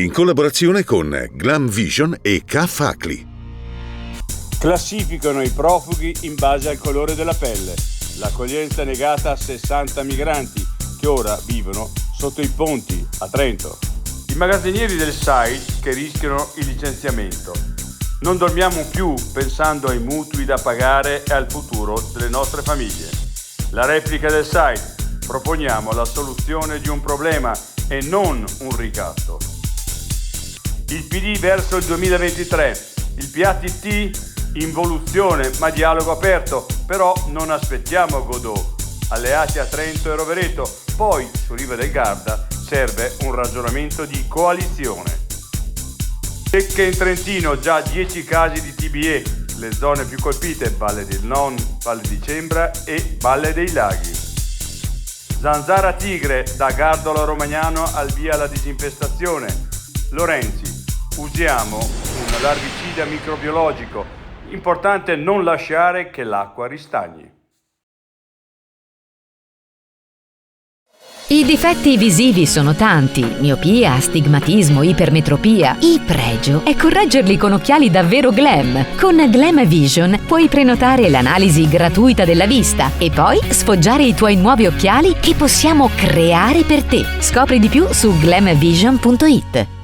in collaborazione con Glam Vision e K-Facli. Classificano i profughi in base al colore della pelle. L'accoglienza è negata a 60 migranti che ora vivono sotto i ponti a Trento. I magazzinieri del site che rischiano il licenziamento. Non dormiamo più pensando ai mutui da pagare e al futuro delle nostre famiglie. La replica del site. Proponiamo la soluzione di un problema e non un ricatto. Il PD verso il 2023. Il PATT involuzione ma dialogo aperto, però non aspettiamo Godot. Alleati a Trento e Rovereto, poi su Riva del Garda serve un ragionamento di coalizione. Secche in Trentino, già 10 casi di TBE, le zone più colpite Valle del Non, Valle di Cembra e Valle dei Laghi. Zanzara tigre, da Gardolo a Romagnano al via alla disinfestazione. Lorenzi, usiamo un larvicida microbiologico. Importante non lasciare che l'acqua ristagni. I difetti visivi sono tanti: miopia, astigmatismo, ipermetropia. Il pregio è correggerli con occhiali davvero glam. Con Glam Vision puoi prenotare l'analisi gratuita della vista e poi sfoggiare i tuoi nuovi occhiali che possiamo creare per te. Scopri di più su glamvision.it.